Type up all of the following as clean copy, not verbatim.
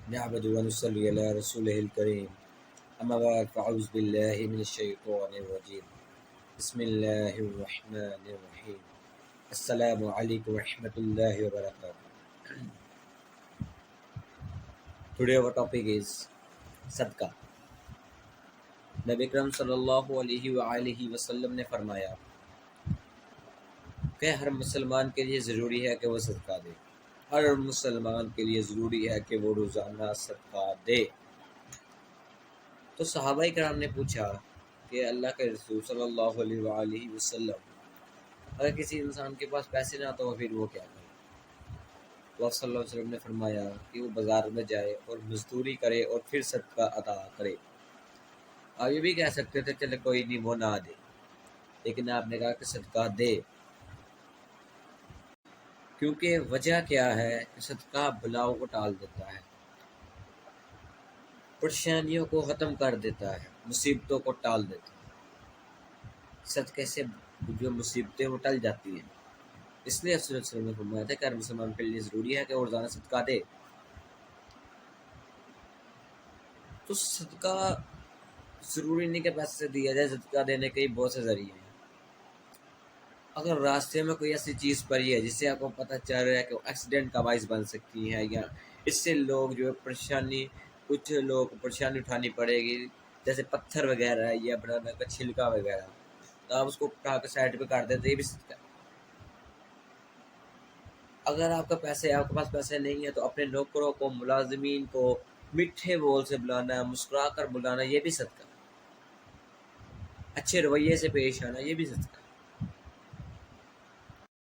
نعبد ونصلي على رسوله الكريم أما بعد فأعوذ بالله من الشيطان الرجيم بسم الله الرحمن الرحيم السلام علیکم ورحمۃ اللہ وبرکاتہ. Today our topic is صدقہ. نبی اکرم صلی اللہ علیہ وآلہ وسلم نے فرمایا کہ ہر مسلمان کے لیے ضروری ہے کہ وہ صدقہ دے. ہر مسلمان کے لیے ضروری ہے کہ وہ روزانہ صدقہ دے. تو صحابہ کرام نے پوچھا کہ اللہ کے رسول صلی اللہ علیہ وآلہ وسلم اگر کسی انسان کے پاس پیسے نہ تو پھر وہ کیا کرے؟ تو صلی اللہ علیہ وسلم نے فرمایا کہ وہ بازار میں جائے اور مزدوری کرے اور پھر صدقہ ادا کرے. آپ یہ بھی کہہ سکتے تھے چلے کوئی نہیں وہ نہ دے، لیکن آپ نے کہا کہ صدقہ دے، کیونکہ وجہ کیا ہے کہ صدقہ بلاؤ کو ٹال دیتا ہے، پریشانیوں کو ختم کر دیتا ہے، مصیبتوں کو ٹال دیتا ہے. صدقے سے جو مصیبتیں وہ ٹل جاتی ہیں. اس لیے صلی اللہ علیہ وسلم نے فرمایا تھا کہ ہر مسلمان کے لیے ضروری ہے کہ وہ روزانہ صدقہ دے. تو صدقہ ضروری نہیں کہ پیسے سے دیا جائے، صدقہ دینے کے بہت سے ذریعے ہیں. اگر راستے میں کوئی ایسی چیز پڑی ہے جس سے آپ کو پتہ چل رہا ہے کہ وہ ایکسیڈنٹ کا باعث بن سکتی ہے یا اس سے لوگ جو ہے کچھ لوگ پریشانی اٹھانی پڑے گی، جیسے پتھر وغیرہ یا بنانا کا چھلکا وغیرہ، تو آپ اس کو اٹھا کے سائڈ پہ کر دیتے، یہ بھی صدقہ ہے. اگر آپ کے پاس پیسے نہیں ہیں تو اپنے نوکروں کو، ملازمین کو میٹھے بول سے بلانا، مسکرا کر بلانا، یہ بھی صدقہ ہے. اچھے رویے سے پیش آنا، یہ بھی صدقہ ہے.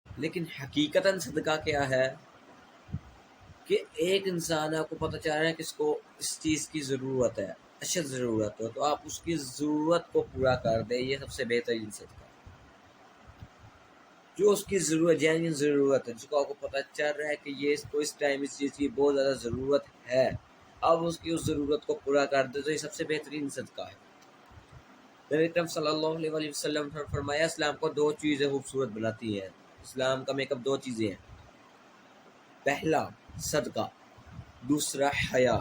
لیکن حقیقتاً صدقہ کیا ہے کہ ایک انسان آپ کو پتہ چل رہا ہے کہ اس کو اس چیز کی ضرورت ہے، اشد ضرورت ہو، تو آپ اس کی ضرورت کو پورا کر دیں، یہ سب سے بہترین صدقہ ہے. جو اس کی ضرورت، جینوین ضرورت ہے، جس کو آپ کو پتہ چل رہا ہے کہ یہ اس کو اس ٹائم اس چیز کی بہت زیادہ ضرورت ہے، اب اس کی اس ضرورت کو پورا کر دے تو یہ سب سے بہترین صدقہ ہے. نبی اکرم صلی اللہ علیہ وآلہ وسلم نے فرمایا اسلام کو دو چیزیں خوبصورت بناتی ہیں. اسلام کا میک اپ دو چیزیں ہیں، پہلا صدقہ، دوسرا حیا.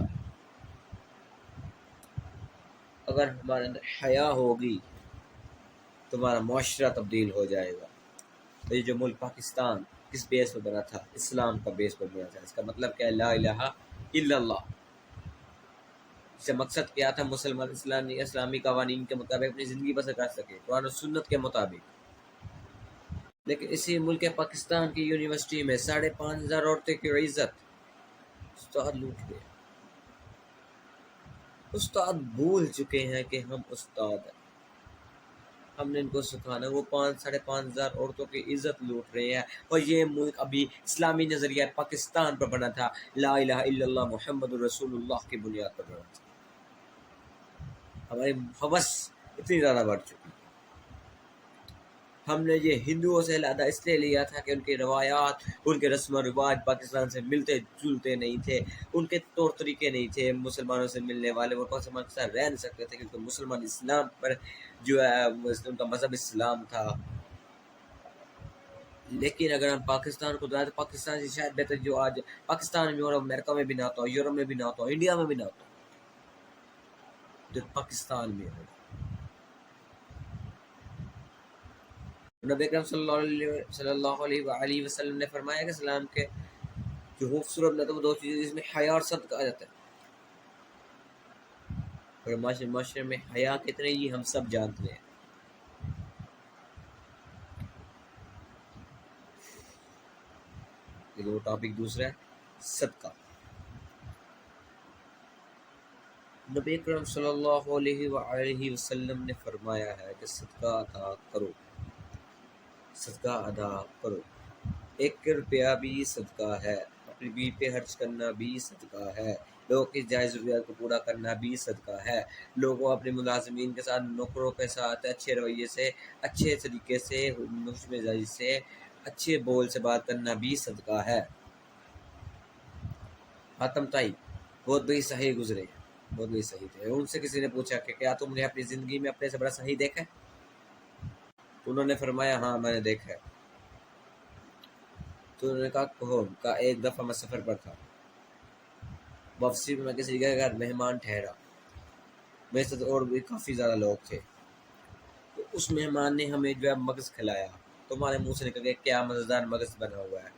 اگر ہمارے اندر حیا ہوگی تو ہمارا معاشرہ تبدیل ہو جائے گا. یہ جو ملک پاکستان کس بیس پر بنا تھا؟ اسلام کا بیس پر بنا تھا. اس کا مطلب کیا ہے؟ لا الہ الا اللہ. اس سے مقصد کیا تھا؟ مسلمان اسلامی قوانین کے مطابق اپنی زندگی بسر کر سکے، قرآن و سنت کے مطابق. لیکن اسی ملک پاکستان کی یونیورسٹی میں 5,500 عورتیں کی عزت استاد لوٹ گئے. استاد بھول چکے ہیں کہ ہم استاد ہیں، ہم نے ان کو سکھانا. وہ 5,500 عورتوں کی عزت لوٹ رہے ہیں، اور یہ ملک ابھی اسلامی نظریہ پاکستان پر بنا تھا، لا الہ الا اللہ محمد رسول اللہ کی بنیاد پر بنا تھا. ہماری ہوس اتنی زیادہ بڑھ چکی. ہم نے یہ ہندوؤں سے علیحدہ اس لیے لیا تھا کہ ان کی روایات، ان کے رسم و رواج پاکستان سے ملتے جلتے نہیں تھے، ان کے طور طریقے نہیں تھے مسلمانوں سے ملنے والے. وہ مسلمان کے ساتھ رہ نہیں سکتے تھے کیونکہ مسلمان اسلام پر جو ہے ان کا مذہب اسلام تھا. لیکن اگر ہم پاکستان کو دائیں تو پاکستان سے شاید بہتر جو آج پاکستان میں اور امریکہ میں بھی نہ ہوتا ہو، یورپ میں بھی نہ ہوتا ہو، انڈیا میں بھی نہ ہوتا ہو، جو پاکستان میں ہو. نبی اکرم صلی اللہ علیہ وآلہ وسلم نے فرمایا کہ اسلام کے جو خوبصورت نہ تو وہ دو چیزیں جس میں حیا اور صدقہ آ جاتا ہے. اور معاشرے میں حیا کتنے ہی ہم سب جانتے ہیں. لیکن وہ ٹاپک دوسرا ہے، صدقہ. نبی اکرم صلی اللہ علیہ وآلہ وسلم نے فرمایا ہے کہ صدقہ ادا کرو، صدقہ ادا کرو. 1 روپیہ بھی صدقہ ہے، اپنی بیوی پہ خرچ کرنا بھی صدقہ ہے، لوگوں کی جائز ضروریات کو پورا کرنا بھی صدقہ ہے، لوگوں اپنے ملازمین کے ساتھ، نوکروں کے ساتھ اچھے رویے سے، اچھے طریقے سے، خوش مزاجی سے، اچھے بول سے بات کرنا بھی صدقہ ہے. حاتم طائی بہت بڑی صحیح گزرے، بہت بڑی صحیح تھے. ان سے کسی نے پوچھا کہ کیا تم نے اپنی زندگی میں اپنے سے بڑا صحیح دیکھا ہے؟ تو انہوں نے فرمایا ہاں میں نے دیکھا ہے. تو انہوں نے کہا کہو؟ کہا ایک دفعہ میں سفر پر تھا، واپسی میں کسی کے گھر مہمان ٹھہرا، میرے ساتھ اور بھی کافی زیادہ لوگ تھے، تو اس مہمان نے ہمیں جو ہے مغز کھلایا، تو ہمارے منہ سے نکل گیا کیا مزیدار مغز بنا ہوا ہے۔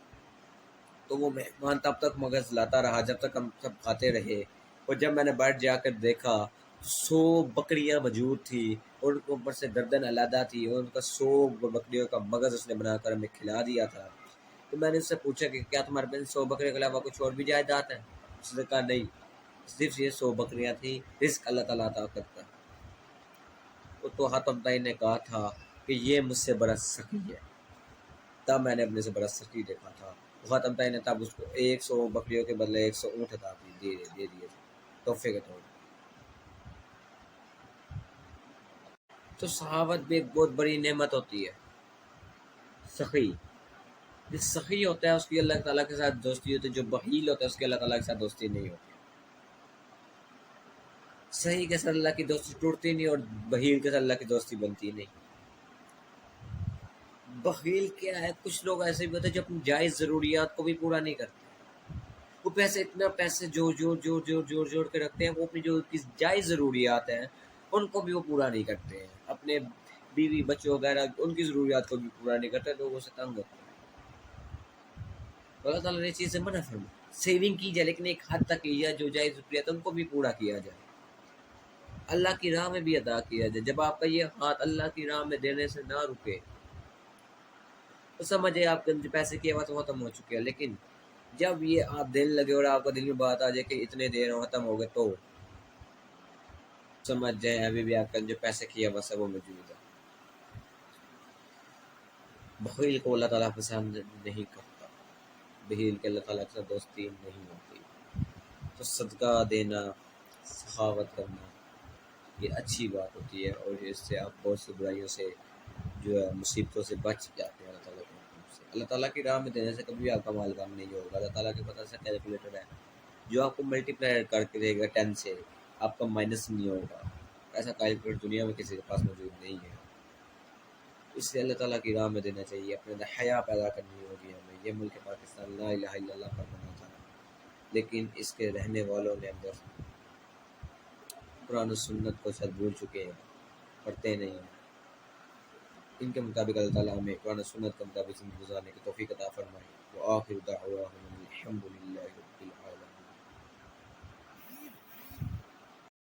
تو وہ مہمان تب تک مغز لاتا رہا جب تک ہم سب کھاتے رہے، اور جب میں نے باہر جا کر دیکھا 100 بکریاں موجود تھی، اور ان کے اوپر سے گردن علیحدہ تھی، اور ان کا 100 بکریوں کا مغز اس نے بنا کر ہمیں کھلا دیا تھا۔ تو میں نے اس سے پوچھا کہ کیا تمہارے پاس 100 بکریوں کے علاوہ کچھ اور بھی جائیداد ہے؟ اس نے کہا نہیں، صرف یہ 100 بکریاں تھیں، رزق اللہ تعالیٰ عطا کرتا ہے۔ تو حاتم طائی نے کہا تھا کہ یہ مجھ سے بڑا سخی ہے، تب میں نے اپنے سے بڑا سخی دیکھا تھا۔ خاتم طائی نے تب اس کو 100 بکریوں کے بدلے 100 اونٹ عطا دے دیے تھے تحفے کے طور پر۔ تو صحابت بھی ایک بہت بڑی نعمت ہوتی ہے، سخی۔ جو سخی ہوتا ہے اس کی اللہ تعالیٰ کے ساتھ دوستی ہوتی ہے، جو بخیل ہوتا ہے اس کی اللہ تعالیٰ کے ساتھ دوستی نہیں ہوتی۔ سخی کے ساتھ اللہ کی دوستی ٹوٹتی نہیں، اور بخیل کے ساتھ اللہ کی دوستی بنتی نہیں۔ بخیل کیا ہے، کچھ لوگ ایسے بھی ہوتے ہیں جو اپنی جائز ضروریات کو بھی پورا نہیں کرتے، وہ اتنا پیسے جوڑ کے رکھتے ہیں، وہ اپنی جو جائز ضروریات ہیں ان کو بھی وہ پورا نہیں کرتے ہیں، اپنے بیوی بچوں وغیرہ ان کی ضروریات کو بھی پورا نہیں کرتے، لوگوں سے تنگ ہوتے ہیں۔ اللہ تعالیٰ نے چیزیں منع فرمائی، سیونگ کی جائے لیکن ایک حد تک کی جائے، جو جائز ضروریات ان کو بھی پورا کیا جائے، اللہ کی راہ میں بھی ادا کیا جائے۔ جب آپ کا یہ ہاتھ اللہ کی راہ میں دینے سے نہ رکے تو سمجھے آپ کے پیسے کی آواز ختم ہو چکی ہے، لیکن جب یہ آپ دینے لگے اور آپ کا دل میں بات آ جائے کہ اتنے دیر ختم ہو گئے، تو سمجھ جائیں ابھی بھی آپ کا جو پیسے کی آواز ہے وہ موجود ہے۔ بخیل کو اللہ تعالیٰ پسند نہیں کرتا، بخیل کے اللہ تعالیٰ کے ساتھ دوستی نہیں ہوتی۔ تو صدقہ دینا، سخاوت کرنا یہ اچھی بات ہوتی ہے، اور اس سے آپ بہت سی برائیوں سے جو ہے مصیبتوں سے بچ جاتے ہیں اللہ تعالیٰ کے حکم سے۔ اللہ تعالیٰ کی راہ میں دینے سے کبھی آپ کا مال کم نہیں ہوگا، اللہ تعالیٰ کے پتہ سے کیلکولیٹر ہے، جو آپ کو ملٹی پلائر کر کے دے گا 10 سے، آپ کا مائنس نہیں ہوگا۔ ایسا کیلکولیٹر دنیا میں کسی کے پاس موجود نہیں ہے، اس لیے اللہ تعالیٰ کی راہ میں دینا چاہیے۔ اپنے اندر حیا پیدا کرنی ہوگی ہمیں۔ یہ ملک پاکستان لا الہ الا اللہ پر بنا تھا، لیکن اس کے رہنے والوں نے اندر قرآن و سنت کو شاید بھول چکے ہیں، پڑھتے نہیں ہیں۔ ان کے مطابق اللہ تعالیٰ ہمیں قرآن و سنت کے مطابق زندگی گزارنے کی توفیق عطا فرمائے۔ وآخر دعواہم الحمد للہ رب العالمین۔